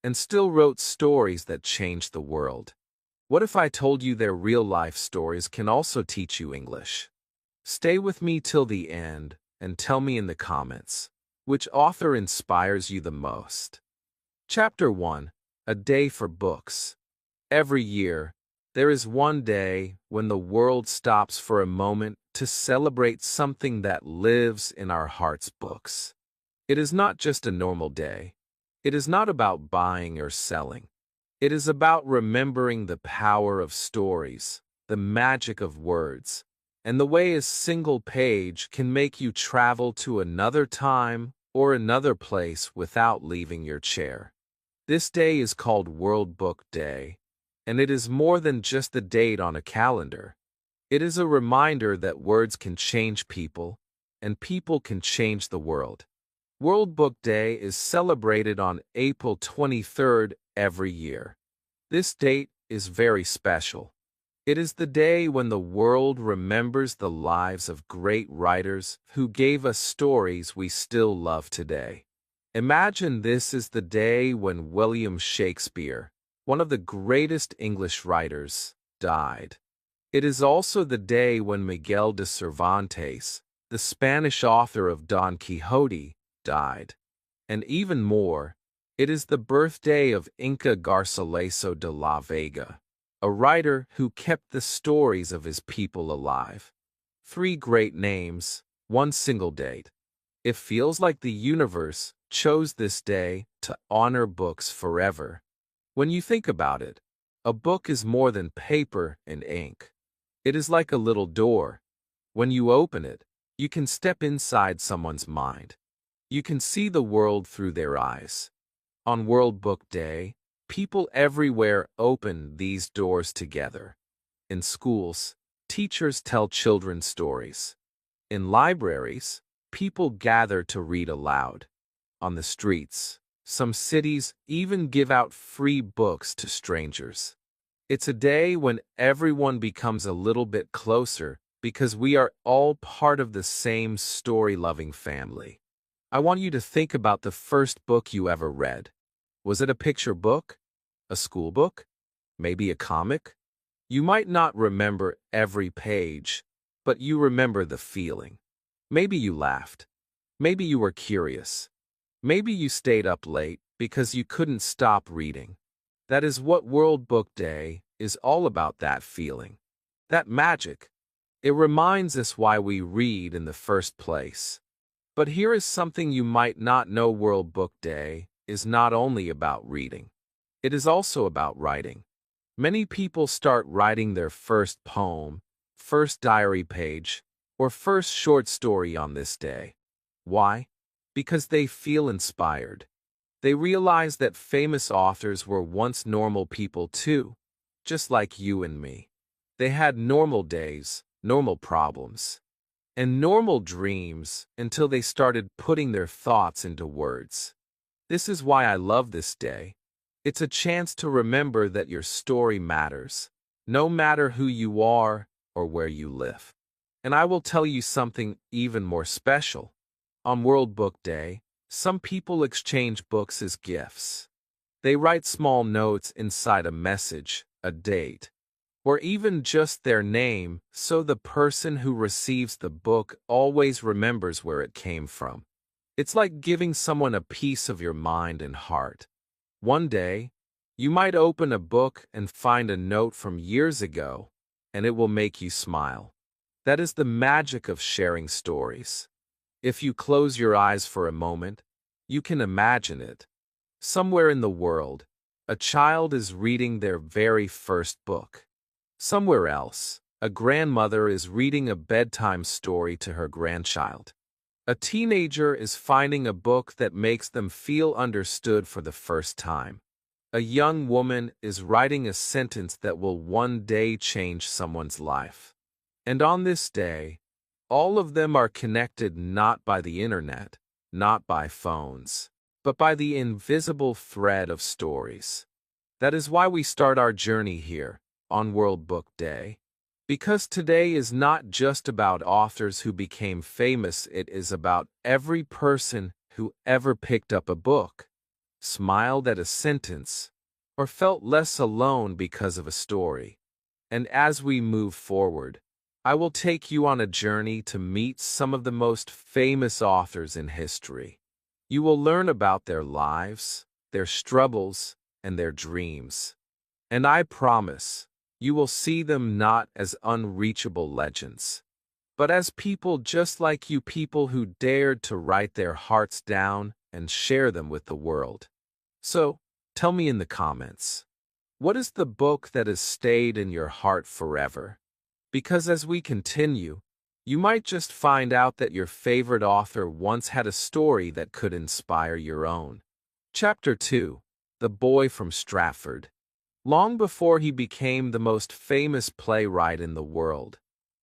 and still wrote stories that changed the world. What if I told you their real-life stories can also teach you English? Stay with me till the end and tell me in the comments, which author inspires you the most? Chapter 1. A Day for Books. Every year, there is one day when the world stops for a moment to celebrate something that lives in our hearts' books. It is not just a normal day. It is not about buying or selling. It is about remembering the power of stories, the magic of words, and the way a single page can make you travel to another time or another place without leaving your chair. This day is called World Book Day, and it is more than just a date on a calendar. It is a reminder that words can change people, and people can change the world. World Book Day is celebrated on April 23rd every year. This date is very special. It is the day when the world remembers the lives of great writers who gave us stories we still love today. Imagine this is the day when William Shakespeare, one of the greatest English writers, died. It is also the day when Miguel de Cervantes, the Spanish author of Don Quixote, died. And even more, it is the birthday of Inca Garcilaso de la Vega, a writer who kept the stories of his people alive. 3 great names, one single date. It feels like the universe chose this day to honor books forever. When you think about it, a book is more than paper and ink. It is like a little door. When you open it, you can step inside someone's mind. You can see the world through their eyes. On World Book Day, people everywhere open these doors together. In schools, teachers tell children stories. In libraries, people gather to read aloud. On the streets, some cities even give out free books to strangers. It's a day when everyone becomes a little bit closer because we are all part of the same story-loving family. I want you to think about the first book you ever read. Was it a picture book? A school book? Maybe a comic? You might not remember every page, but you remember the feeling. Maybe you laughed. Maybe you were curious. Maybe you stayed up late because you couldn't stop reading. That is what World Book Day is all about, that feeling. That magic. It reminds us why we read in the first place. But here is something you might not know. World Book Day is not only about reading. It is also about writing. Many people start writing their first poem, first diary page, or first short story on this day. Why? Because they feel inspired. They realize that famous authors were once normal people too, just like you and me. They had normal days, normal problems, and normal dreams until they started putting their thoughts into words. This is why I love this day. It's a chance to remember that your story matters, no matter who you are or where you live. And I will tell you something even more special. On World Book Day, some people exchange books as gifts. They write small notes inside a message, a date, or even just their name, so the person who receives the book always remembers where it came from. It's like giving someone a piece of your mind and heart. One day, you might open a book and find a note from years ago, and it will make you smile. That is the magic of sharing stories. If you close your eyes for a moment, you can imagine it. Somewhere in the world, a child is reading their very first book. Somewhere else, a grandmother is reading a bedtime story to her grandchild. A teenager is finding a book that makes them feel understood for the first time. A young woman is writing a sentence that will one day change someone's life. And on this day, all of them are connected not by the internet, not by phones, but by the invisible thread of stories. That is why we start our journey here, on World Book Day. Because today is not just about authors who became famous, it is about every person who ever picked up a book. smiled at a sentence, or felt less alone because of a story. And as we move forward, I will take you on a journey to meet some of the most famous authors in history. You will learn about their lives, their struggles, and their dreams. And I promise, you will see them not as unreachable legends, but as people just like you, people who dared to write their hearts down and share them with the world. So, tell me in the comments, what is the book that has stayed in your heart forever? Because as we continue, you might just find out that your favorite author once had a story that could inspire your own. Chapter 2: The Boy from Stratford. Long before he became the most famous playwright in the world,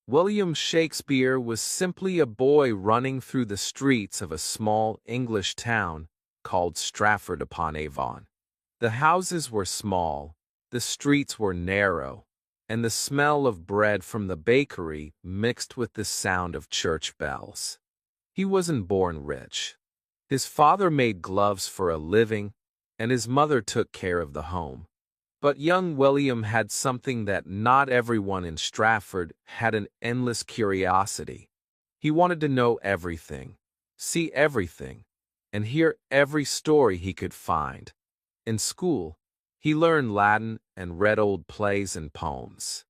William Shakespeare was simply a boy running through the streets of a small English town called Stratford-upon-Avon. The houses were small, the streets were narrow, and the smell of bread from the bakery mixed with the sound of church bells. He wasn't born rich. His father made gloves for a living, and his mother took care of the home. But young William had something that not everyone in Stratford had: an endless curiosity. He wanted to know everything, see everything, and hear every story he could find. In school, he learned Latin and read old plays and poems.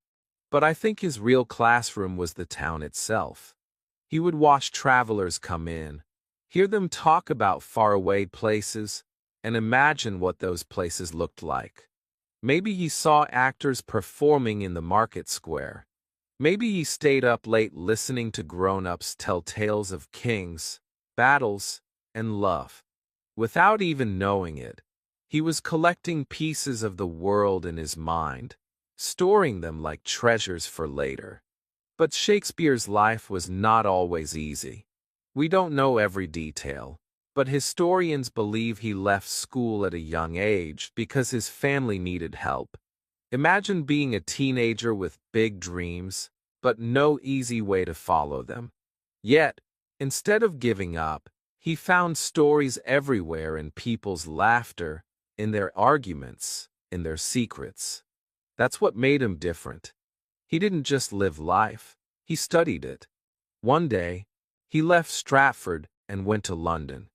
But I think his real classroom was the town itself. He would watch travelers come in, hear them talk about faraway places, and imagine what those places looked like. Maybe he saw actors performing in the market square. Maybe he stayed up late listening to grown-ups tell tales of kings, battles, and love. Without even knowing it, he was collecting pieces of the world in his mind, storing them like treasures for later. But Shakespeare's life was not always easy. We don't know every detail, but historians believe he left school at a young age because his family needed help. Imagine being a teenager with big dreams, but no easy way to follow them. Yet, instead of giving up, he found stories everywhere: in people's laughter, in their arguments, in their secrets. That's what made him different. He didn't just live life, he studied it. One day, he left Stratford and went to London.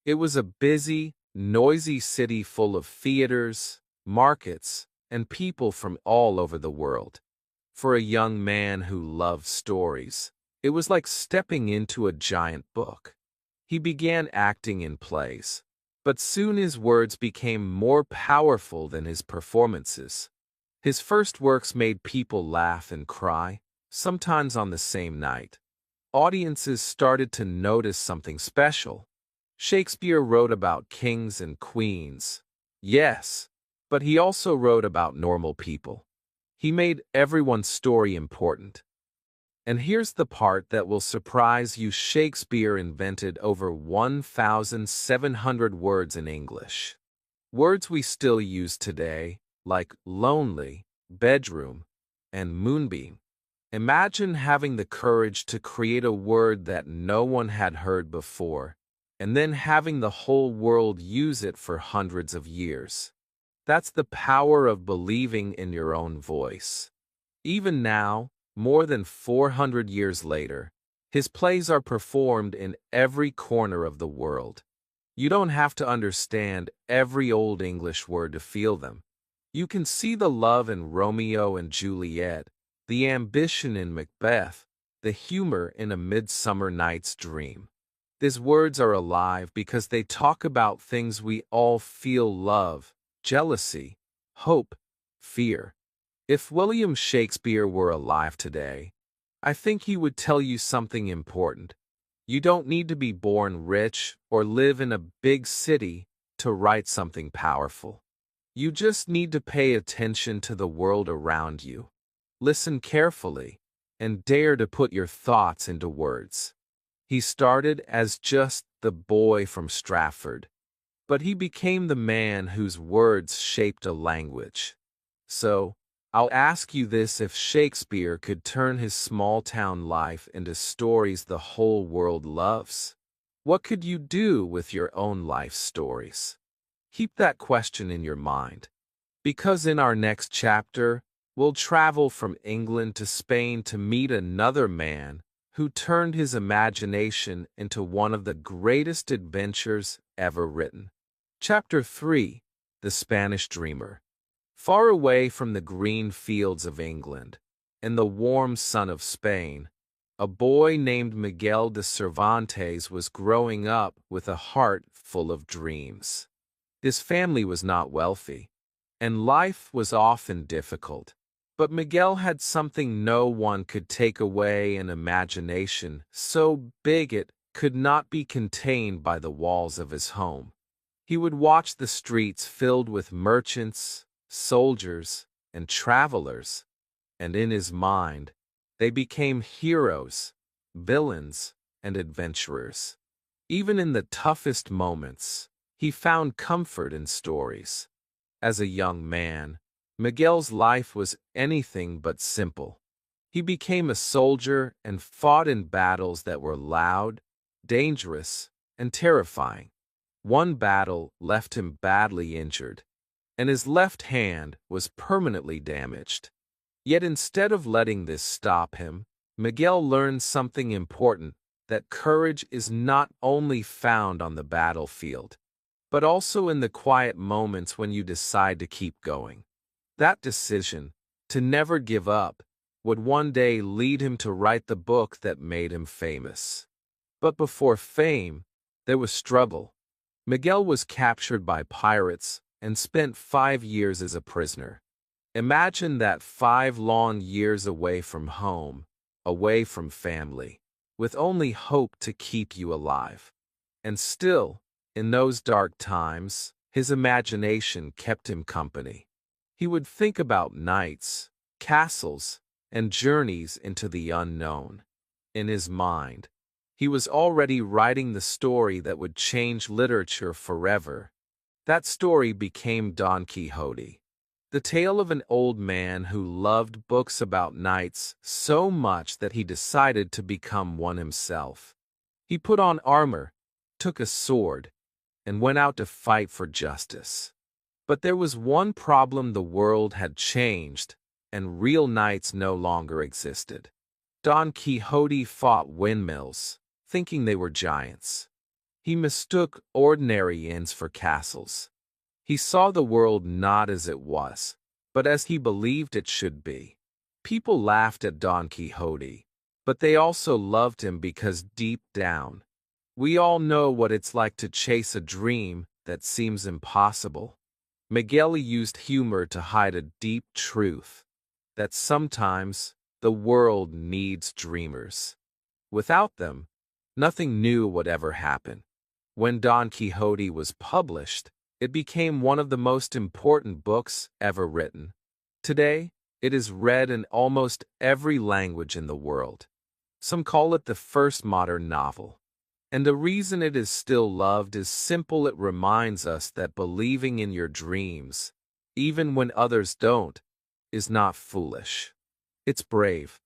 It was a busy, noisy city full of theaters, markets, and people from all over the world. For a young man who loved stories, it was like stepping into a giant book. He began acting in plays, but soon his words became more powerful than his performances. His first works made people laugh and cry, sometimes on the same night. Audiences started to notice something special. Shakespeare wrote about kings and queens, yes, but he also wrote about normal people. He made everyone's story important. And here's the part that will surprise you: Shakespeare invented over 1,700 words in English. Words we still use today, like lonely, bedroom, and moonbeam. Imagine having the courage to create a word that no one had heard before, and then having the whole world use it for hundreds of years. That's the power of believing in your own voice. Even now, more than 400 years later, his plays are performed in every corner of the world. You don't have to understand every old English word to feel them. You can see the love in Romeo and Juliet, the ambition in Macbeth, the humor in A Midsummer Night's Dream. These words are alive because they talk about things we all feel: love, jealousy, hope, fear. If William Shakespeare were alive today, I think he would tell you something important. You don't need to be born rich or live in a big city to write something powerful. You just need to pay attention to the world around you. Listen carefully, and dare to put your thoughts into words. He started as just the boy from Stratford, but he became the man whose words shaped a language. So, I'll ask you this: if Shakespeare could turn his small-town life into stories the whole world loves, what could you do with your own life stories? Keep that question in your mind, because in our next chapter, we'll travel from England to Spain to meet another man who turned his imagination into one of the greatest adventures ever written. Chapter 3: The Spanish Dreamer. Far away from the green fields of England and the warm sun of Spain, a boy named Miguel de Cervantes was growing up with a heart full of dreams. His family was not wealthy, and life was often difficult. But Miguel had something no one could take away: an imagination so big it could not be contained by the walls of his home. He would watch the streets filled with merchants, soldiers, and travelers, and in his mind, they became heroes, villains, and adventurers. Even in the toughest moments, he found comfort in stories. As a young man, Miguel's life was anything but simple. He became a soldier and fought in battles that were loud, dangerous, and terrifying. One battle left him badly injured, and his left hand was permanently damaged. Yet instead of letting this stop him, Miguel learned something important: that courage is not only found on the battlefield, but also in the quiet moments when you decide to keep going. That decision, to never give up, would one day lead him to write the book that made him famous. But before fame, there was struggle. Miguel was captured by pirates and spent 5 years as a prisoner. Imagine that: 5 long years away from home, away from family, with only hope to keep you alive. And still, in those dark times, his imagination kept him company. He would think about knights, castles, and journeys into the unknown. In his mind, he was already writing the story that would change literature forever. That story became Don Quixote, the tale of an old man who loved books about knights so much that he decided to become one himself. He put on armor, took a sword, and went out to fight for justice. But there was one problem: the world had changed, and real knights no longer existed. Don Quixote fought windmills, thinking they were giants. He mistook ordinary inns for castles. He saw the world not as it was, but as he believed it should be. People laughed at Don Quixote, but they also loved him because deep down, we all know what it's like to chase a dream that seems impossible. Miguel used humor to hide a deep truth: that sometimes the world needs dreamers. Without them, nothing new would ever happen. When Don Quixote was published, it became one of the most important books ever written. Today, it is read in almost every language in the world. Some call it the first modern novel. And the reason it is still loved is simple: it reminds us that believing in your dreams, even when others don't, is not foolish. It's brave.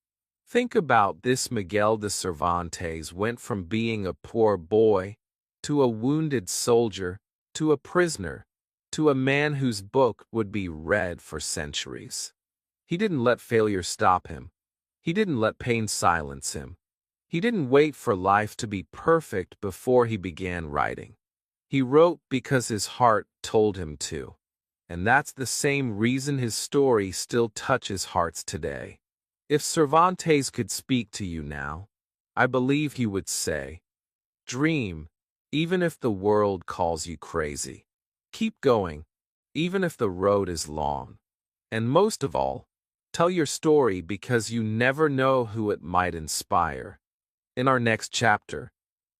Think about this: Miguel de Cervantes went from being a poor boy to a wounded soldier, to a prisoner, to a man whose book would be read for centuries. He didn't let failure stop him. He didn't let pain silence him. He didn't wait for life to be perfect before he began writing. He wrote because his heart told him to. And that's the same reason his story still touches hearts today. If Cervantes could speak to you now, I believe he would say, "Dream, even if the world calls you crazy. Keep going, even if the road is long. And most of all, tell your story, because you never know who it might inspire." In our next chapter,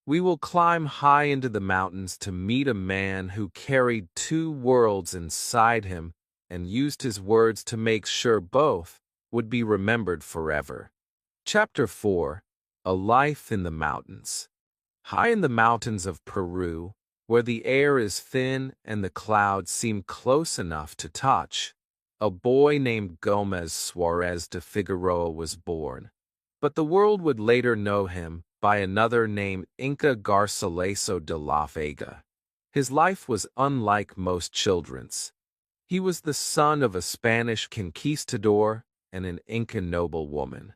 we will climb high into the mountains to meet a man who carried 2 worlds inside him and used his words to make sure both would be remembered forever. Chapter 4: A Life in the Mountains. High in the mountains of Peru, where the air is thin and the clouds seem close enough to touch, a boy named Gomez Suarez de Figueroa was born. But the world would later know him by another name, Inca Garcilaso de la Vega. His life was unlike most children's. He was the son of a Spanish conquistador and an Inca noblewoman,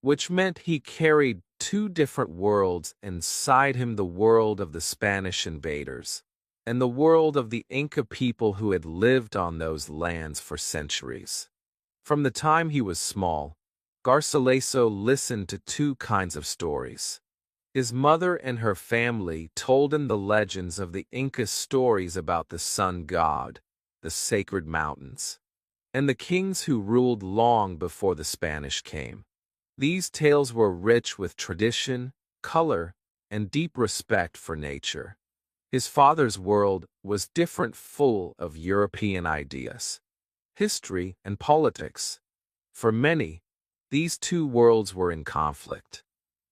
which meant he carried two different worlds inside him: the world of the Spanish invaders and the world of the Inca people who had lived on those lands for centuries. From the time he was small, Garcilaso listened to two kinds of stories. His mother and her family told him the legends of the Inca, stories about the sun god, the sacred mountains, and the kings who ruled long before the Spanish came. These tales were rich with tradition, color, and deep respect for nature. His father's world was different, full of European ideas, history, and politics. For many, these two worlds were in conflict.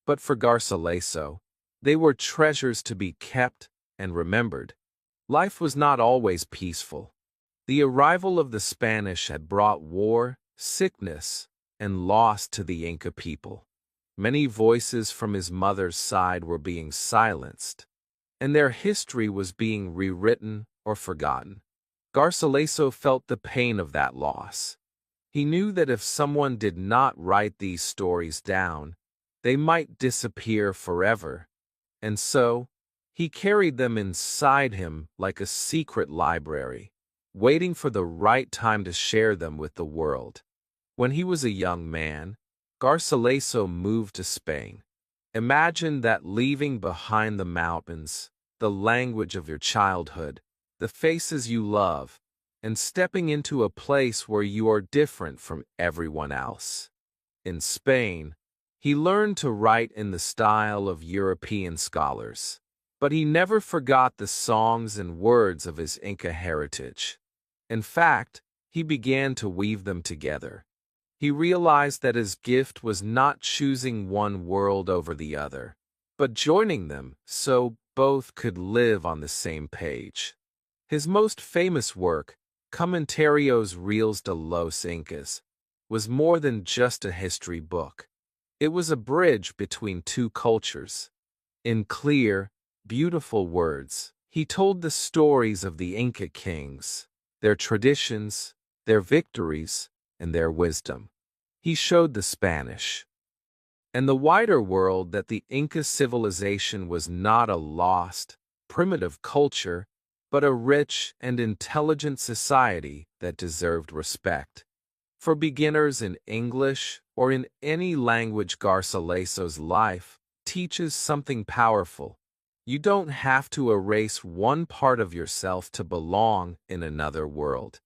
But for Garcilaso, they were treasures to be kept and remembered. Life was not always peaceful. The arrival of the Spanish had brought war, sickness, and loss to the Inca people. Many voices from his mother's side were being silenced, and their history was being rewritten or forgotten. Garcilaso felt the pain of that loss. He knew that if someone did not write these stories down, they might disappear forever, and so he carried them inside him like a secret library, waiting for the right time to share them with the world. When he was a young man, Garcilaso moved to Spain. Imagine that: leaving behind the mountains, the language of your childhood, the faces you love, and stepping into a place where you are different from everyone else. In Spain, he learned to write in the style of European scholars, but he never forgot the songs and words of his Inca heritage. In fact, he began to weave them together. He realized that his gift was not choosing one world over the other, but joining them so both could live on the same page. His most famous work, Comentarios Reales de los Incas, was more than just a history book. It was a bridge between two cultures. In clear, beautiful words, he told the stories of the Inca kings, their traditions, their victories, and their wisdom. He showed the Spanish and the wider world that the Inca civilization was not a lost, primitive culture, but a rich and intelligent society that deserved respect. For beginners in English or in any language, Garcilaso's life teaches something powerful. You don't have to erase one part of yourself to belong in another world.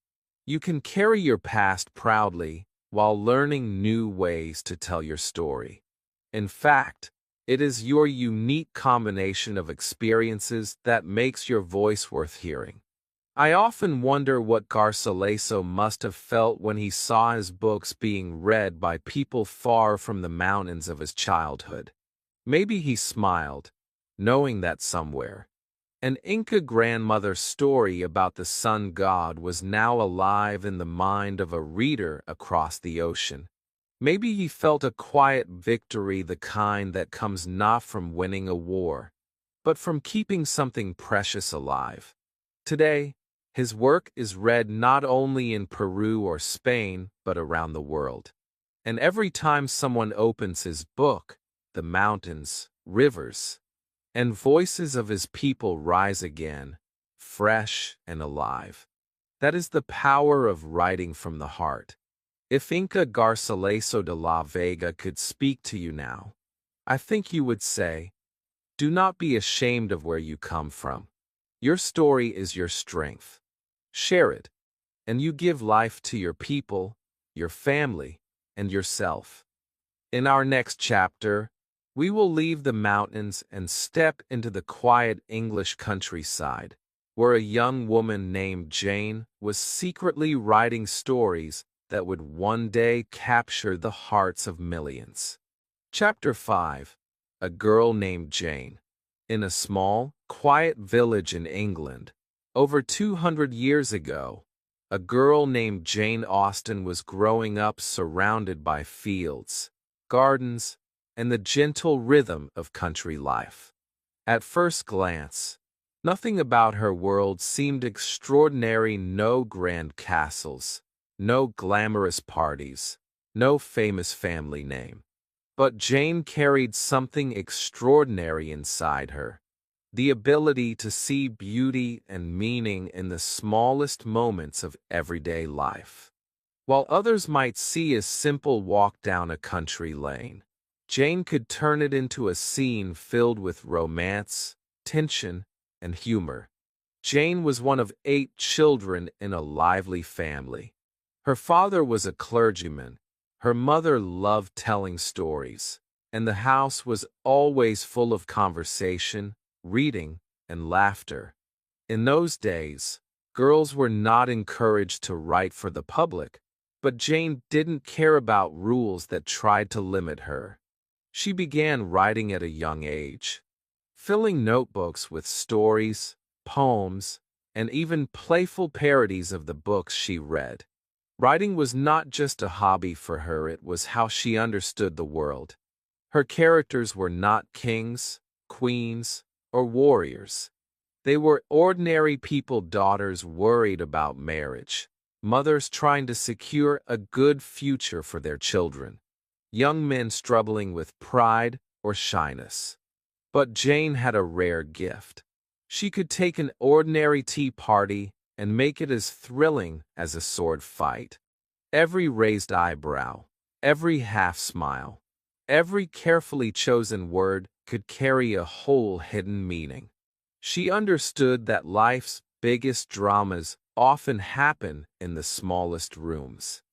You can carry your past proudly while learning new ways to tell your story. In fact, it is your unique combination of experiences that makes your voice worth hearing. I often wonder what Garcilaso must have felt when he saw his books being read by people far from the mountains of his childhood. Maybe he smiled, knowing that somewhere an Inca grandmother's story about the sun god was now alive in the mind of a reader across the ocean. Maybe he felt a quiet victory, the kind that comes not from winning a war, but from keeping something precious alive. Today, his work is read not only in Peru or Spain, but around the world. And every time someone opens his book, the mountains, rivers, and voices of his people rise again, fresh and alive. That is the power of writing from the heart. If Inca Garcilaso de la Vega could speak to you now, I think you would say, do not be ashamed of where you come from. Your story is your strength. Share it, and you give life to your people, your family, and yourself. In our next chapter, we will leave the mountains and step into the quiet English countryside, where a young woman named Jane was secretly writing stories that would one day capture the hearts of millions. Chapter 5. A Girl Named Jane. In a small, quiet village in England, over 200 years ago, a girl named Jane Austen was growing up surrounded by fields, gardens, and the gentle rhythm of country life. At first glance, Nothing about her world seemed extraordinary, no grand castles, no glamorous parties, no famous family name. But Jane carried something extraordinary inside her, the ability to see beauty and meaning in the smallest moments of everyday life. While others might see a simple walk down a country lane, Jane could turn it into a scene filled with romance, tension, and humor. Jane was one of 8 children in a lively family. Her father was a clergyman, her mother loved telling stories, and the house was always full of conversation, reading, and laughter. In those days, girls were not encouraged to write for the public, but Jane didn't care about rules that tried to limit her. She began writing at a young age, filling notebooks with stories, poems, and even playful parodies of the books she read. Writing was not just a hobby for her, it was how she understood the world. Her characters were not kings, queens, or warriors. They were ordinary people, daughters worried about marriage, mothers trying to secure a good future for their children, young men struggling with pride or shyness. But Jane had a rare gift. She could take an ordinary tea party and make it as thrilling as a sword fight. Every raised eyebrow, every half-smile, every carefully chosen word could carry a whole hidden meaning. She understood that life's biggest dramas often happen in the smallest rooms.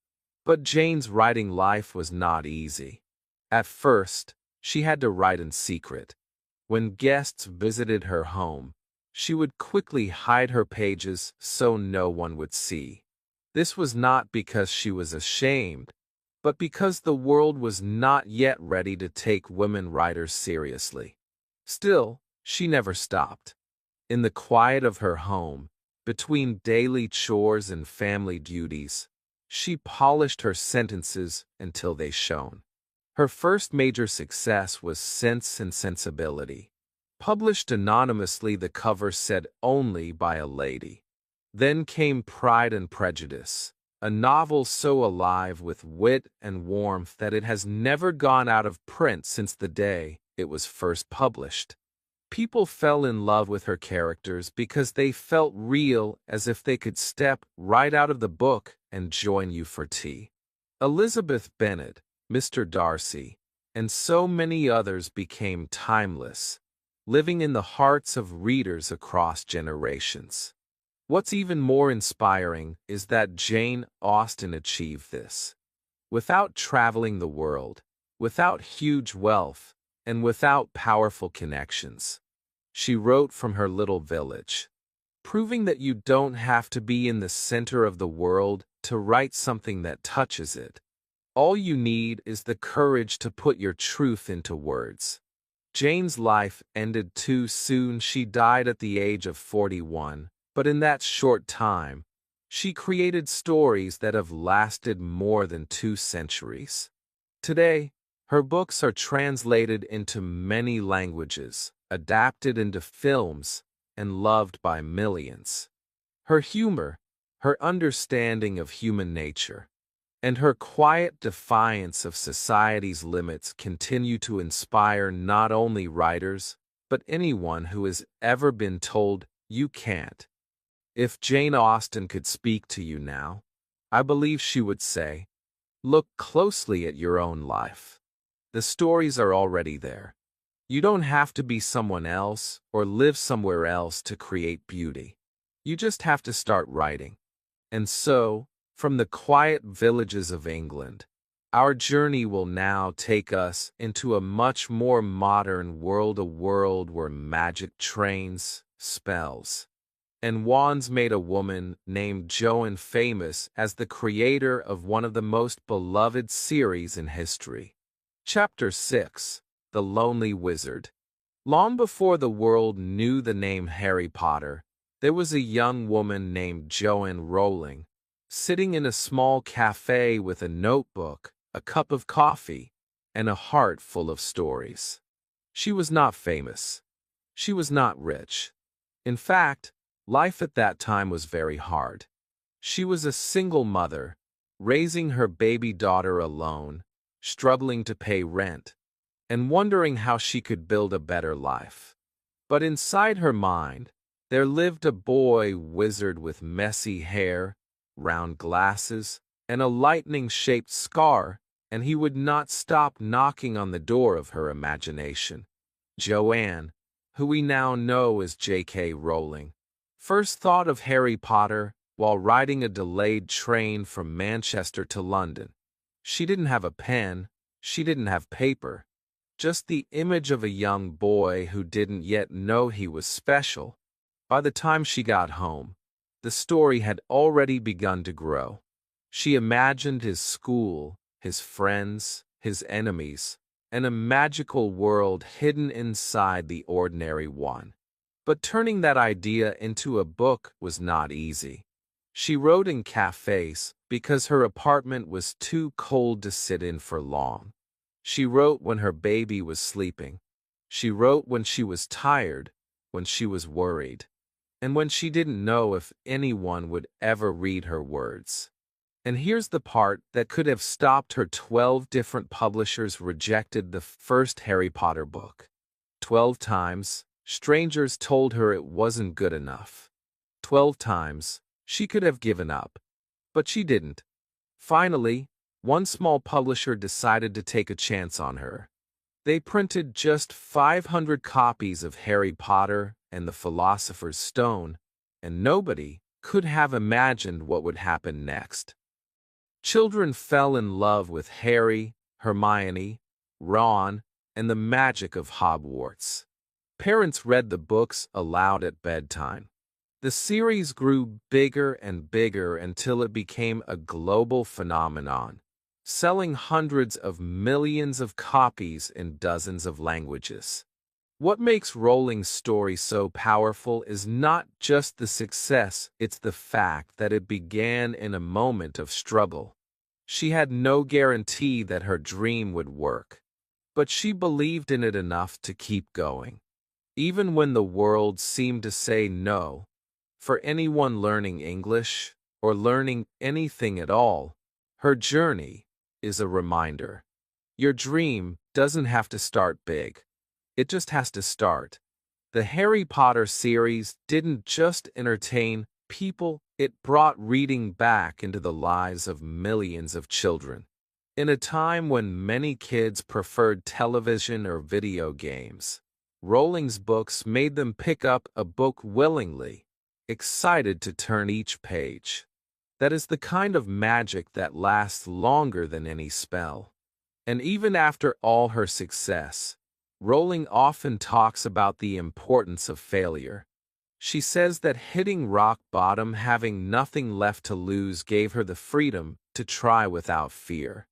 But Jane's writing life was not easy. At first, she had to write in secret. When guests visited her home, she would quickly hide her pages so no one would see. This was not because she was ashamed, but because the world was not yet ready to take women writers seriously. Still, she never stopped. In the quiet of her home, between daily chores and family duties, she polished her sentences until they shone. Her first major success was Sense and Sensibility. Published anonymously, the cover said "Only by a Lady." Then came Pride and Prejudice, a novel so alive with wit and warmth that it has never gone out of print since the day it was first published. People fell in love with her characters because they felt real, as if they could step right out of the book and join you for tea. Elizabeth Bennet, Mr. Darcy, and so many others became timeless, living in the hearts of readers across generations. What's even more inspiring is that Jane Austen achieved this. Without traveling the world, without huge wealth, and without powerful connections. She wrote from her little village, proving that you don't have to be in the center of the world to write something that touches it. All you need is the courage to put your truth into words. Jane's life ended too soon. She died at the age of 41. But in that short time, she created stories that have lasted more than 2 centuries. Today, her books are translated into many languages, adapted into films, and loved by millions. Her humor, her understanding of human nature, and her quiet defiance of society's limits continue to inspire not only writers, but anyone who has ever been told, "You can't." If Jane Austen could speak to you now, I believe she would say, look closely at your own life. The stories are already there. You don't have to be someone else or live somewhere else to create beauty. You just have to start writing. And so, from the quiet villages of England, our journey will now take us into a much more modern world, a world where magic trains, spells, and wands made a woman named Joan famous as the creator of one of the most beloved series in history. Chapter 6: The Lonely Wizard. Long before the world knew the name Harry Potter, there was a young woman named Joanne Rowling, sitting in a small cafe with a notebook, a cup of coffee, and a heart full of stories. She was not famous. She was not rich. In fact, life at that time was very hard. She was a single mother, raising her baby daughter alone, struggling to pay rent, and wondering how she could build a better life. But inside her mind, there lived a boy wizard with messy hair, round glasses, and a lightning-shaped scar, and he would not stop knocking on the door of her imagination. Joanne, who we now know as J.K. Rowling, first thought of Harry Potter while riding a delayed train from Manchester to London. She didn't have a pen, she didn't have paper, just the image of a young boy who didn't yet know he was special. By the time she got home, the story had already begun to grow. She imagined his school, his friends, his enemies, and a magical world hidden inside the ordinary one. But turning that idea into a book was not easy. She wrote in cafes because her apartment was too cold to sit in for long. She wrote when her baby was sleeping. She wrote when she was tired, when she was worried, and when she didn't know if anyone would ever read her words. And here's the part that could have stopped her. 12 different publishers rejected the first Harry Potter book. 12 times, strangers told her it wasn't good enough. 12 times, she could have given up. But she didn't. Finally, one small publisher decided to take a chance on her. They printed just 500 copies of Harry Potter and the Philosopher's Stone, and nobody could have imagined what would happen next. Children fell in love with Harry, Hermione, Ron, and the magic of Hogwarts. Parents read the books aloud at bedtime. The series grew bigger and bigger until it became a global phenomenon, selling hundreds of millions of copies in dozens of languages. What makes Rowling's story so powerful is not just the success, it's the fact that it began in a moment of struggle. She had no guarantee that her dream would work, but she believed in it enough to keep going. Even when the world seemed to say no. For anyone learning English, or learning anything at all, her journey is a reminder. Your dream doesn't have to start big. It just has to start. The Harry Potter series didn't just entertain people, it brought reading back into the lives of millions of children. In a time when many kids preferred television or video games, Rowling's books made them pick up a book willingly, excited to turn each page. That is the kind of magic that lasts longer than any spell. And even after all her success, Rowling often talks about the importance of failure. She says that hitting rock bottom, having nothing left to lose, gave her the freedom to try without fear.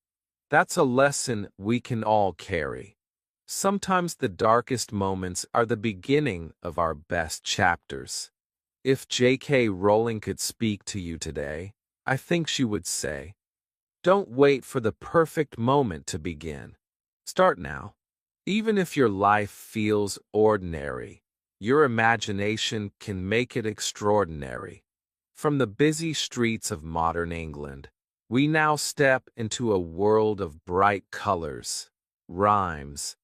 That's a lesson we can all carry. Sometimes the darkest moments are the beginning of our best chapters. If J.K. Rowling could speak to you today, I think she would say, don't wait for the perfect moment to begin. Start now. Even if your life feels ordinary, your imagination can make it extraordinary. From the busy streets of modern England, we now step into a world of bright colors, rhymes,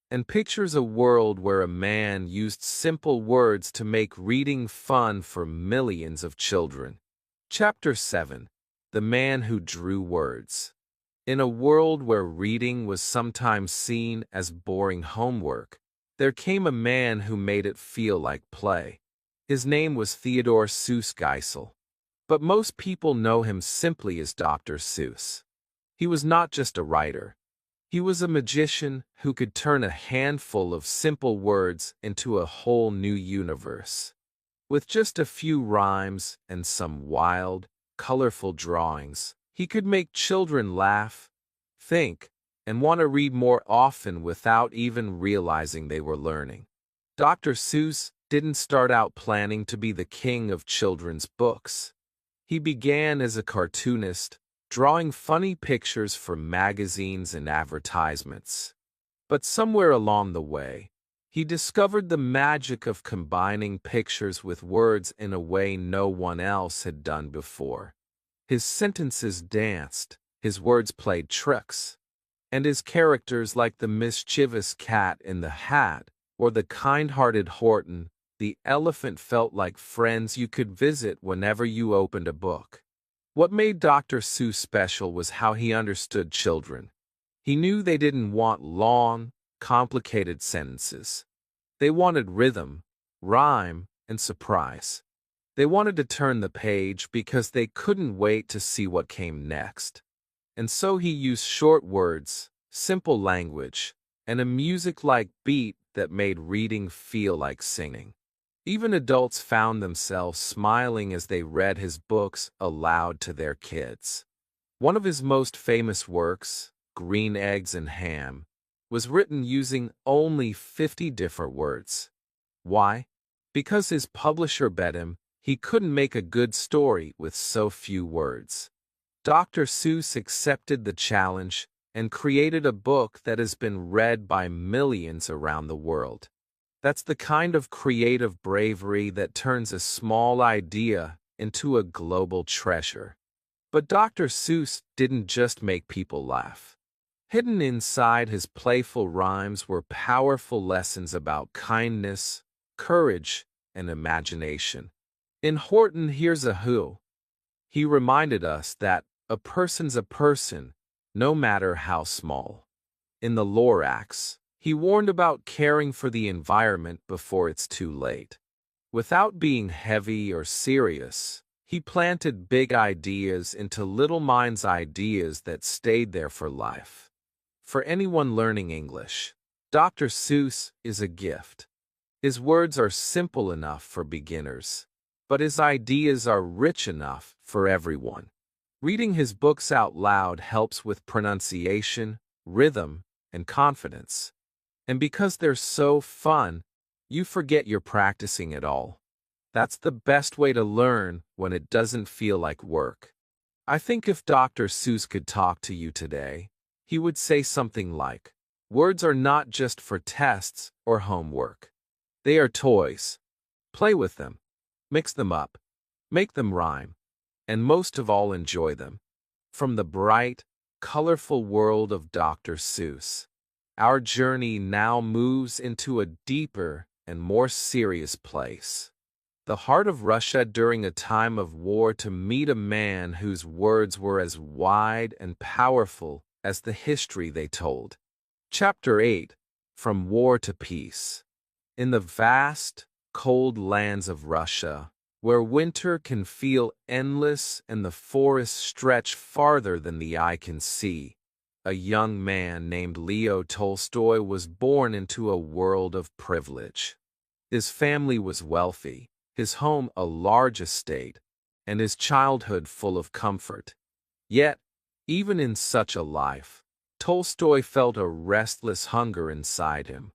and pictures, a world where a man used simple words to make reading fun for millions of children. Chapter 7. The Man Who Drew Words. In a world where reading was sometimes seen as boring homework, there came a man who made it feel like play. His name was Theodore Seuss Geisel, but most people know him simply as Dr. Seuss. He was not just a writer. He was a magician who could turn a handful of simple words into a whole new universe. With just a few rhymes and some wild, colorful drawings, he could make children laugh, think, and want to read more often without even realizing they were learning. Dr. Seuss didn't start out planning to be the king of children's books. He began as a cartoonist, drawing funny pictures for magazines and advertisements. But somewhere along the way, He discovered the magic of combining pictures with words in a way no one else had done before. His sentences danced, his words played tricks, and his characters, like the mischievous cat in the hat or the kind-hearted Horton, the elephant, felt like friends you could visit whenever you opened a book. What made Dr. Seuss special was how he understood children. He knew they didn't want long, complicated sentences. They wanted rhythm, rhyme, and surprise. They wanted to turn the page because they couldn't wait to see what came next. And so he used short words, simple language, and a music-like beat that made reading feel like singing. Even adults found themselves smiling as they read his books aloud to their kids. One of his most famous works, Green Eggs and Ham, was written using only 50 different words. Why? Because his publisher bet him he couldn't make a good story with so few words. Dr. Seuss accepted the challenge and created a book that has been read by millions around the world. That's the kind of creative bravery that turns a small idea into a global treasure. But Dr. Seuss didn't just make people laugh. Hidden inside his playful rhymes were powerful lessons about kindness, courage, and imagination. In Horton Hears a Who, he reminded us that a person's a person, no matter how small. In the Lorax, he warned about caring for the environment before it's too late. Without being heavy or serious, he planted big ideas into little minds' ideas that stayed there for life. For anyone learning English, Dr. Seuss is a gift. His words are simple enough for beginners, but his ideas are rich enough for everyone. Reading his books out loud helps with pronunciation, rhythm, and confidence. And because they're so fun, you forget you're practicing it all. That's the best way to learn when it doesn't feel like work. I think if Dr. Seuss could talk to you today, he would say something like, "Words are not just for tests or homework. They are toys. Play with them. Mix them up. Make them rhyme. And most of all, enjoy them." From the bright, colorful world of Dr. Seuss, our journey now moves into a deeper and more serious place. The heart of Russia during a time of war, to meet a man whose words were as wide and powerful as the history they told. Chapter 8. From War to Peace. In the vast, cold lands of Russia, where winter can feel endless and the forests stretch farther than the eye can see, a young man named Leo Tolstoy was born into a world of privilege. His family was wealthy, his home a large estate, and his childhood full of comfort. Yet, even in such a life, Tolstoy felt a restless hunger inside him,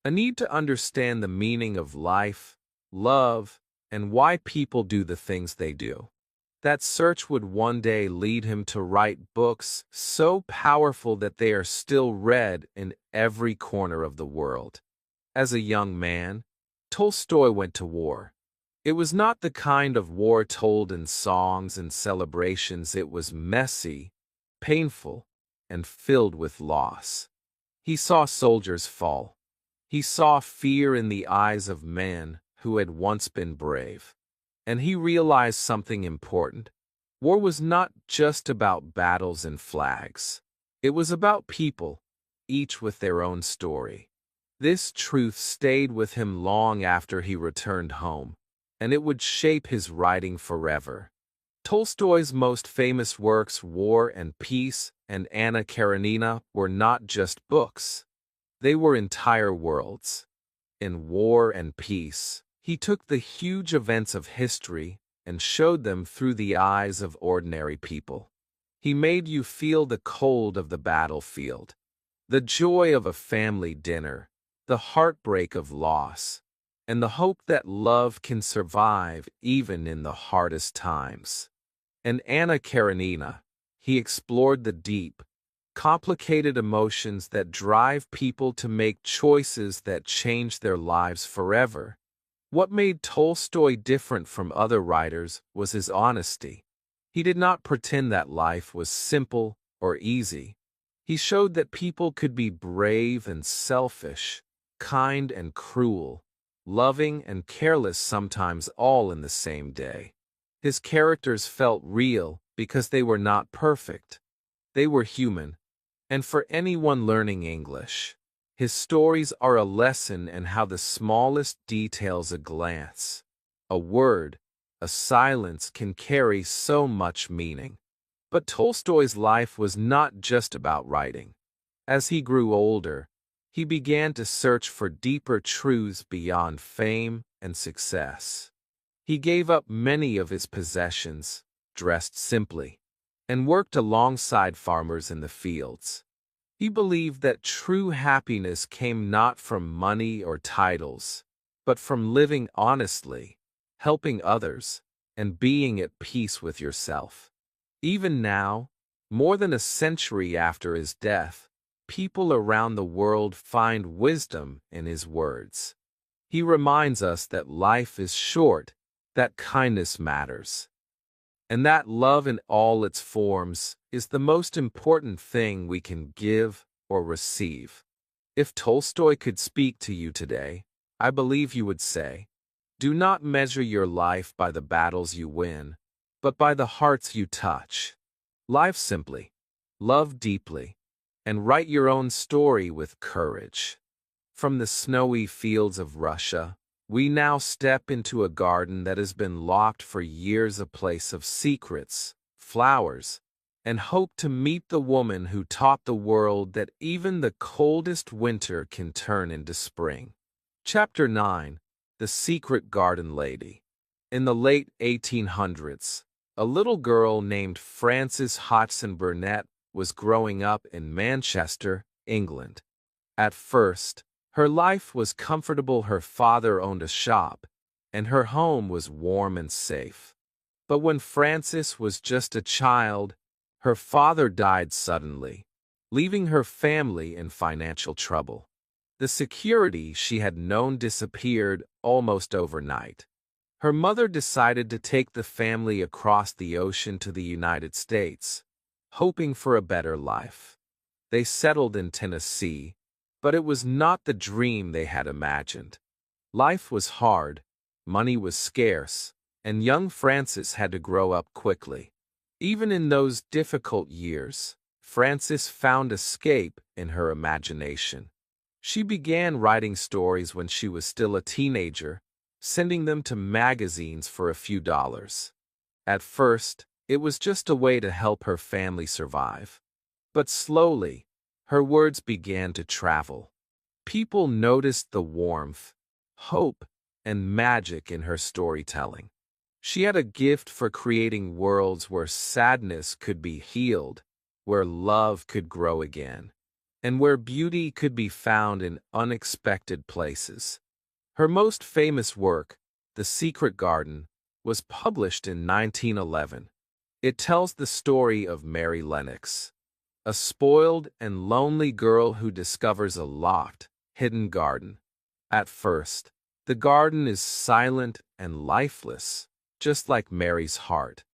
a need to understand the meaning of life, love, and why people do the things they do. That search would one day lead him to write books so powerful that they are still read in every corner of the world. As a young man, Tolstoy went to war. It was not the kind of war told in songs and celebrations. It was messy, painful, and filled with loss. He saw soldiers fall. He saw fear in the eyes of men who had once been brave. And he realized something important. War was not just about battles and flags. It was about people, each with their own story. This truth stayed with him long after he returned home, and it would shape his writing forever. Tolstoy's most famous works, War and Peace and Anna Karenina, were not just books. They were entire worlds. In War and Peace, he took the huge events of history and showed them through the eyes of ordinary people. He made you feel the cold of the battlefield, the joy of a family dinner, the heartbreak of loss, and the hope that love can survive even in the hardest times. In Anna Karenina, he explored the deep, complicated emotions that drive people to make choices that change their lives forever. What made Tolstoy different from other writers was his honesty. He did not pretend that life was simple or easy. He showed that people could be brave and selfish, kind and cruel, loving and careless, sometimes all in the same day. His characters felt real because they were not perfect. They were human. And for anyone learning English, his stories are a lesson in how the smallest details, a glance, a word, a silence can carry so much meaning. But Tolstoy's life was not just about writing. As he grew older, he began to search for deeper truths beyond fame and success. He gave up many of his possessions, dressed simply, and worked alongside farmers in the fields. He believed that true happiness came not from money or titles, but from living honestly, helping others, and being at peace with yourself. Even now, more than a century after his death, people around the world find wisdom in his words. He reminds us that life is short, that kindness matters, and that love in all its forms is the most important thing we can give or receive. If Tolstoy could speak to you today, I believe you would say, "Do not measure your life by the battles you win, but by the hearts you touch. Live simply, love deeply, and write your own story with courage." From the snowy fields of Russia, we now step into a garden that has been locked for years, a place of secrets, flowers, and hope to meet the woman who taught the world that even the coldest winter can turn into spring. Chapter 9. The Secret Garden Lady. In the late 1800s, a little girl named Frances Hodgson Burnett was growing up in Manchester, England. At first, her life was comfortable. Her father owned a shop, and her home was warm and safe. But when Frances was just a child, her father died suddenly, leaving her family in financial trouble. The security she had known disappeared almost overnight. Her mother decided to take the family across the ocean to the United States, hoping for a better life. They settled in Tennessee, but it was not the dream they had imagined. Life was hard, money was scarce, and young Frances had to grow up quickly. Even in those difficult years, Frances found escape in her imagination. She began writing stories when she was still a teenager, sending them to magazines for a few dollars. At first, it was just a way to help her family survive. But slowly, her words began to travel. People noticed the warmth, hope, and magic in her storytelling. She had a gift for creating worlds where sadness could be healed, where love could grow again, and where beauty could be found in unexpected places. Her most famous work, The Secret Garden, was published in 1911. It tells the story of Mary Lennox, a spoiled and lonely girl who discovers a locked, hidden garden. At first, the garden is silent and lifeless, just like Mary's heart.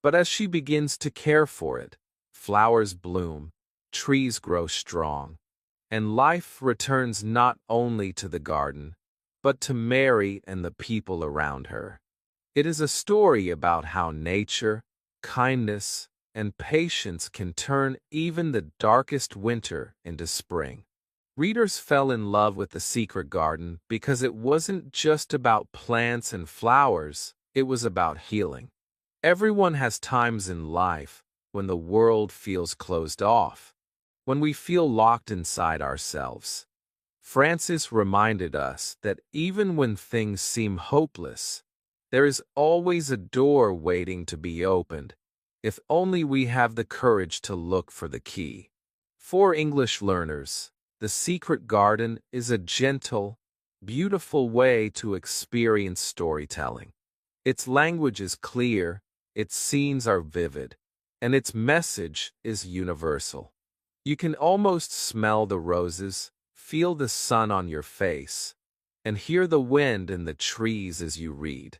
But as she begins to care for it, flowers bloom, trees grow strong, and life returns not only to the garden, but to Mary and the people around her. It is a story about how nature, kindness, and patience can turn even the darkest winter into spring. Readers fell in love with The Secret Garden because it wasn't just about plants and flowers, it was about healing. Everyone has times in life when the world feels closed off, when we feel locked inside ourselves. Frances reminded us that even when things seem hopeless, there is always a door waiting to be opened, if only we have the courage to look for the key. For English learners, The Secret Garden is a gentle, beautiful way to experience storytelling. Its language is clear, its scenes are vivid, and its message is universal. You can almost smell the roses, feel the sun on your face, and hear the wind in the trees as you read.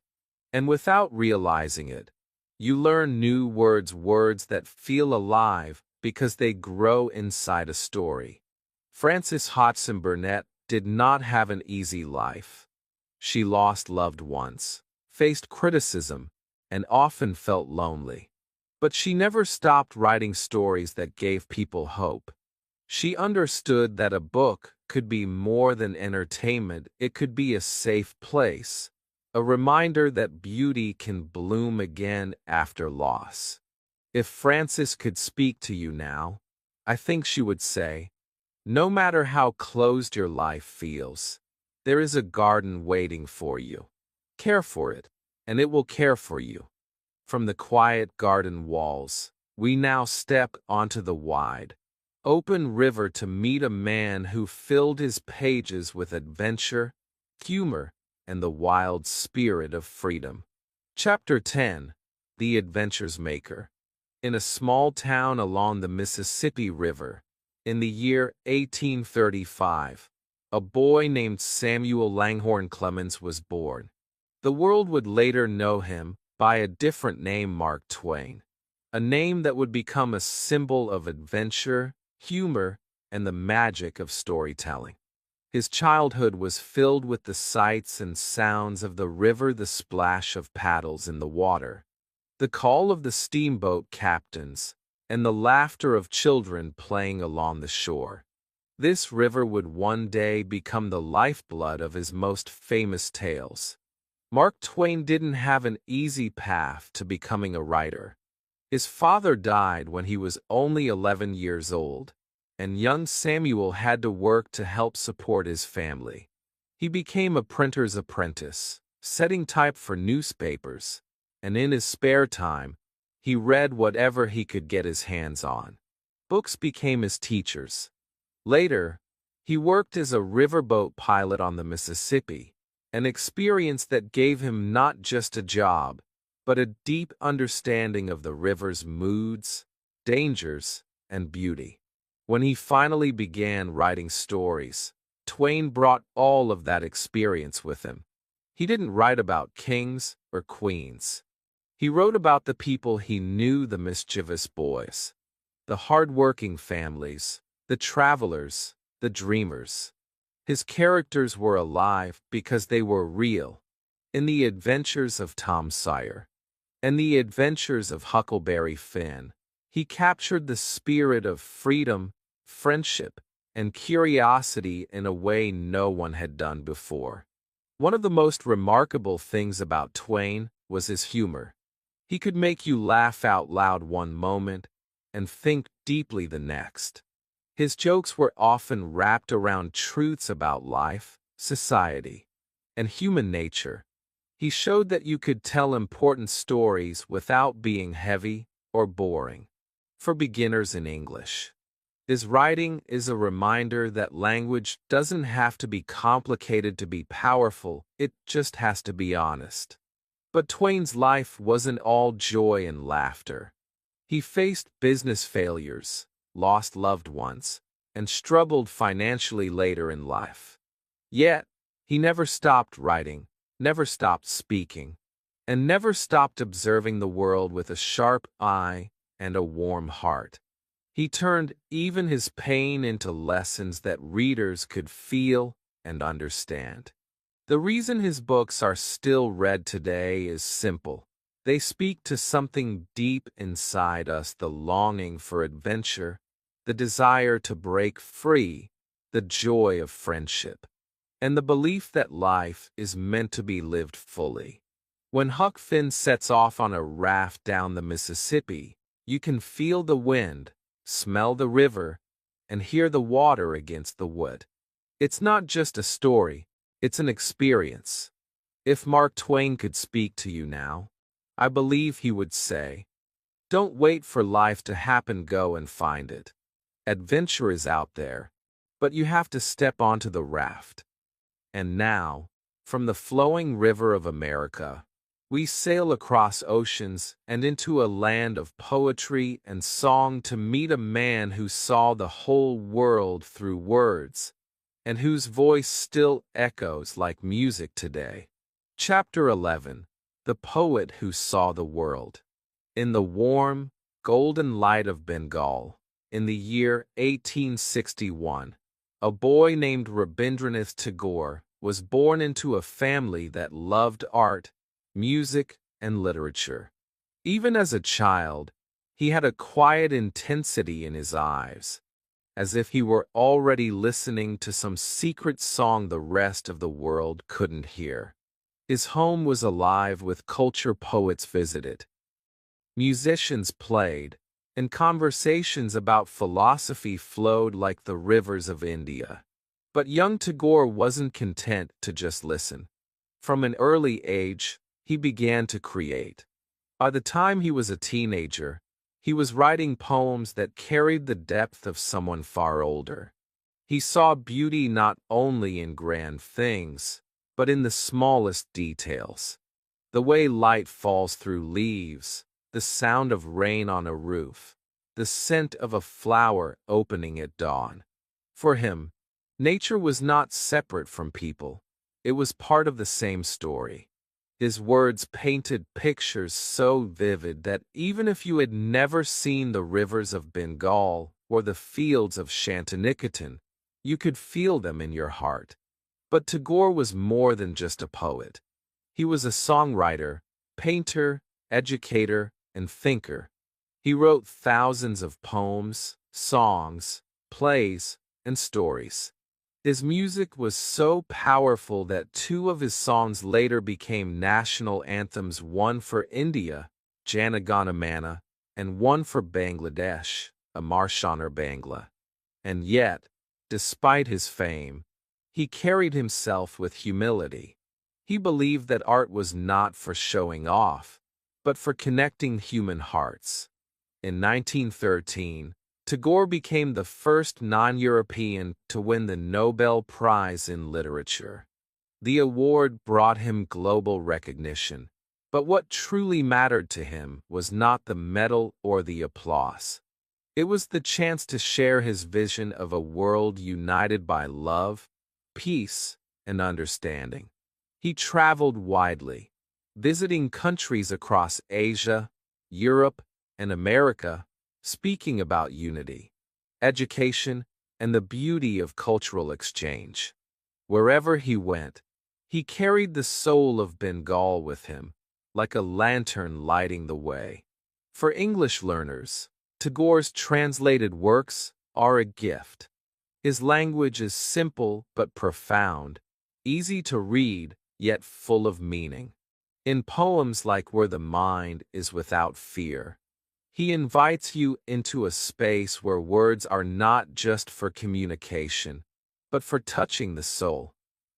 And without realizing it, you learn new words that feel alive because they grow inside a story. Frances Hodgson Burnett did not have an easy life. She lost loved ones, faced criticism, and often felt lonely. But she never stopped writing stories that gave people hope. She understood that a book could be more than entertainment, it could be a safe place, a reminder that beauty can bloom again after loss. If Frances could speak to you now, I think she would say, no matter how closed your life feels, there is a garden waiting for you. Care for it, and it will care for you. From the quiet garden walls, we now step onto the wide, open river to meet a man who filled his pages with adventure, humor, and the wild spirit of freedom. Chapter 10: The Adventure's Maker. In a small town along the Mississippi River, in the year 1835, a boy named Samuel Langhorne Clemens was born. The world would later know him by a different name, Mark Twain, a name that would become a symbol of adventure, humor, and the magic of storytelling. His childhood was filled with the sights and sounds of the river, the splash of paddles in the water, the call of the steamboat captains, and the laughter of children playing along the shore. This river would one day become the lifeblood of his most famous tales. Mark Twain didn't have an easy path to becoming a writer. His father died when he was only 11 years old, and young Samuel had to work to help support his family. He became a printer's apprentice, setting type for newspapers, and in his spare time, he read whatever he could get his hands on. Books became his teachers. Later, he worked as a riverboat pilot on the Mississippi, an experience that gave him not just a job, but a deep understanding of the river's moods, dangers, and beauty. When he finally began writing stories, Twain brought all of that experience with him. He didn't write about kings or queens. He wrote about the people he knew, the mischievous boys, the hard-working families, the travelers, the dreamers. His characters were alive because they were real. In the adventures of Tom Sawyer and the adventures of Huckleberry Finn, he captured the spirit of freedom, friendship, and curiosity in a way no one had done before. One of the most remarkable things about Twain was his humor. He could make you laugh out loud one moment and think deeply the next. His jokes were often wrapped around truths about life, society, and human nature. He showed that you could tell important stories without being heavy or boring. For beginners in English, his writing is a reminder that language doesn't have to be complicated to be powerful, it just has to be honest. But Twain's life wasn't all joy and laughter. He faced business failures, lost loved ones, and struggled financially later in life. Yet, he never stopped writing, never stopped speaking, and never stopped observing the world with a sharp eye and a warm heart. He turned even his pain into lessons that readers could feel and understand. The reason his books are still read today is simple. They speak to something deep inside us, the longing for adventure, the desire to break free, the joy of friendship, and the belief that life is meant to be lived fully. When Huck Finn sets off on a raft down the Mississippi, you can feel the wind, smell the river, and hear the water against the wood. It's not just a story, it's an experience. If Mark Twain could speak to you now, I believe he would say, don't wait for life to happen, go and find it. Adventure is out there, but you have to step onto the raft. And now, from the flowing river of America, We sail across oceans and into a land of poetry and song to meet a man who saw the whole world through words, and whose voice still echoes like music today. Chapter 11. The Poet Who Saw the World. In the warm, golden light of Bengal, in the year 1861, a boy named Rabindranath Tagore was born into a family that loved art, music, and literature. Even as a child, he had a quiet intensity in his eyes, as if he were already listening to some secret song the rest of the world couldn't hear. His home was alive with culture. Poets visited, musicians played, and conversations about philosophy flowed like the rivers of India. But young Tagore wasn't content to just listen. From an early age, he began to create. By the time he was a teenager, he was writing poems that carried the depth of someone far older. He saw beauty not only in grand things, but in the smallest details. The way light falls through leaves, the sound of rain on a roof, the scent of a flower opening at dawn. For him, nature was not separate from people. It was part of the same story. His words painted pictures so vivid that even if you had never seen the rivers of Bengal or the fields of Shantiniketan, you could feel them in your heart. But Tagore was more than just a poet. He was a songwriter, painter, educator, and thinker. He wrote thousands of poems, songs, plays, and stories. His music was so powerful that two of his songs later became national anthems, one for India, Jana Gana Mana, and one for Bangladesh, Amar Shanar Bangla. And yet, despite his fame, he carried himself with humility. He believed that art was not for showing off, but for connecting human hearts. In 1913, Tagore became the first non-European to win the Nobel Prize in Literature. The award brought him global recognition, but what truly mattered to him was not the medal or the applause. It was the chance to share his vision of a world united by love, peace, and understanding. He traveled widely, visiting countries across Asia, Europe, and America, speaking about unity, education, and the beauty of cultural exchange. Wherever he went, he carried the soul of Bengal with him, like a lantern lighting the way. For English learners, Tagore's translated works are a gift. His language is simple but profound, easy to read, yet full of meaning. In poems like Where the Mind is Without Fear, he invites you into a space where words are not just for communication, but for touching the soul.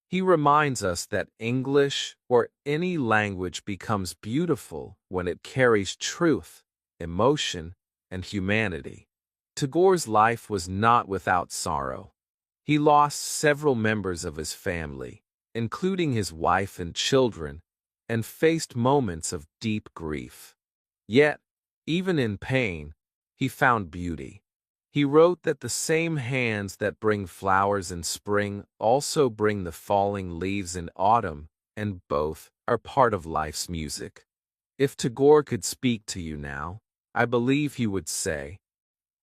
He reminds us that English or any language becomes beautiful when it carries truth, emotion, and humanity. Tagore's life was not without sorrow. He lost several members of his family, including his wife and children, and faced moments of deep grief. Yet, even in pain, he found beauty. He wrote that the same hands that bring flowers in spring also bring the falling leaves in autumn, and both are part of life's music. If Tagore could speak to you now, I believe he would say,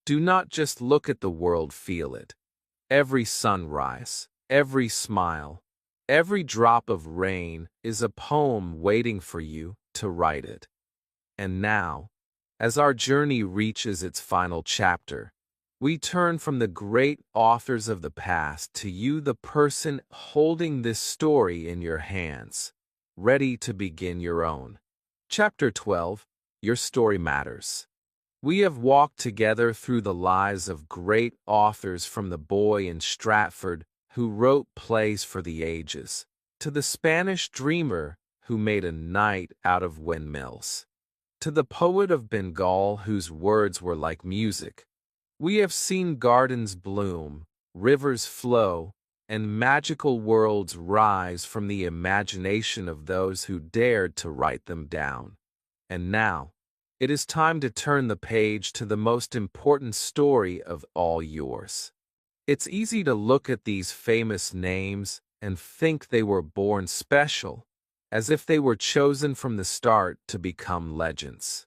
do not just look at the world, feel it. Every sunrise, every smile, every drop of rain is a poem waiting for you to write it. And now, as our journey reaches its final chapter, we turn from the great authors of the past to you, the person holding this story in your hands, ready to begin your own. Chapter 12, Your Story Matters. We have walked together through the lives of great authors, from the boy in Stratford who wrote plays for the ages, to the Spanish dreamer who made a night out of windmills, to the poet of Bengal whose words were like music. We have seen gardens bloom, rivers flow, and magical worlds rise from the imagination of those who dared to write them down. And now, it is time to turn the page to the most important story of all yours. It's easy to look at these famous names and think they were born special, as if they were chosen from the start to become legends.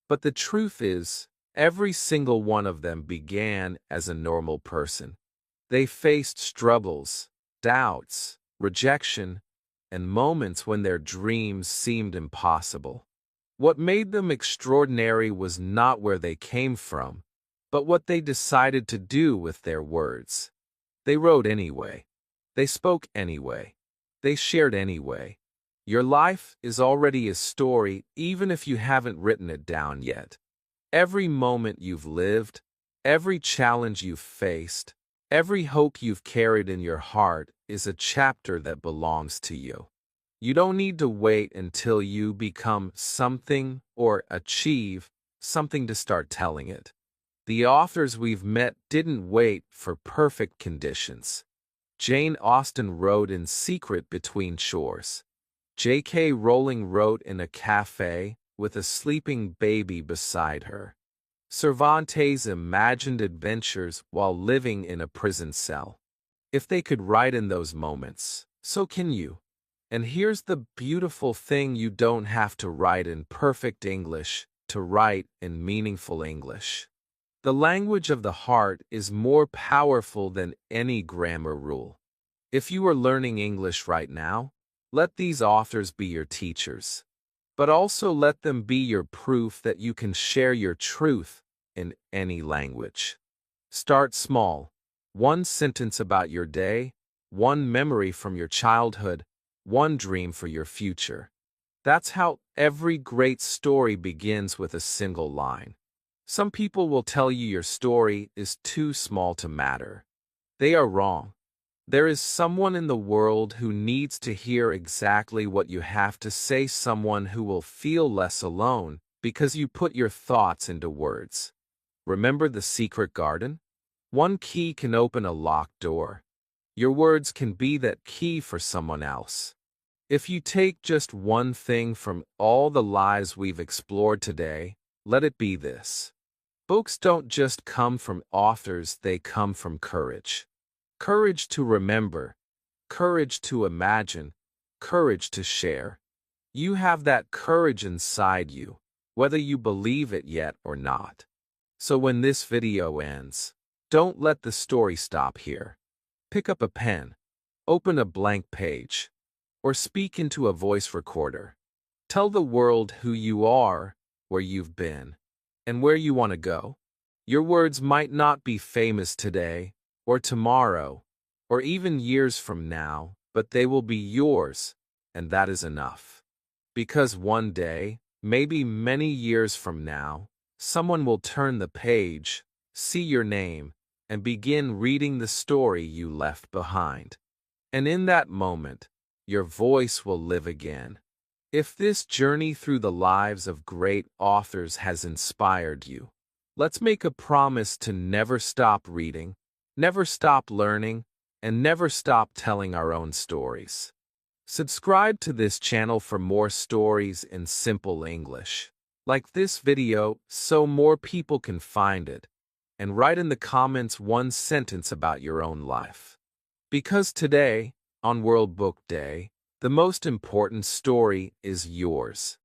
But the truth is, every single one of them began as a normal person. They faced struggles, doubts, rejection, and moments when their dreams seemed impossible. What made them extraordinary was not where they came from, but what they decided to do with their words. They wrote anyway. They spoke anyway. They shared anyway. Your life is already a story, even if you haven't written it down yet. Every moment you've lived, every challenge you've faced, every hope you've carried in your heart is a chapter that belongs to you. You don't need to wait until you become something or achieve something to start telling it. The authors we've met didn't wait for perfect conditions. Jane Austen wrote in secret between chores. J.K. Rowling wrote in a cafe with a sleeping baby beside her. Cervantes imagined adventures while living in a prison cell. If they could write in those moments, so can you. And here's the beautiful thing: you don't have to write in perfect English to write in meaningful English. The language of the heart is more powerful than any grammar rule. If you are learning English right now, let these authors be your teachers. But also let them be your proof that you can share your truth in any language. Start small. One sentence about your day, one memory from your childhood, one dream for your future. That's how every great story begins, with a single line. Some people will tell you your story is too small to matter. They are wrong. There is someone in the world who needs to hear exactly what you have to say, someone who will feel less alone because you put your thoughts into words. Remember the secret garden? One key can open a locked door. Your words can be that key for someone else. If you take just one thing from all the lies we've explored today, let it be this. Books don't just come from authors, they come from courage. Courage to remember, courage to imagine, courage to share. You have that courage inside you, whether you believe it yet or not. So when this video ends, don't let the story stop here. Pick up a pen, open a blank page, or speak into a voice recorder. Tell the world who you are, where you've been, and where you want to go. Your words might not be famous today, or tomorrow, or even years from now, but they will be yours, and that is enough. Because one day, maybe many years from now, someone will turn the page, see your name, and begin reading the story you left behind. And in that moment, your voice will live again. If this journey through the lives of great authors has inspired you, let's make a promise to never stop reading, never stop learning, and never stop telling our own stories. Subscribe to this channel for more stories in simple English, like this video, so more people can find it, and write in the comments one sentence about your own life. Because today, on World Book Day, the most important story is yours.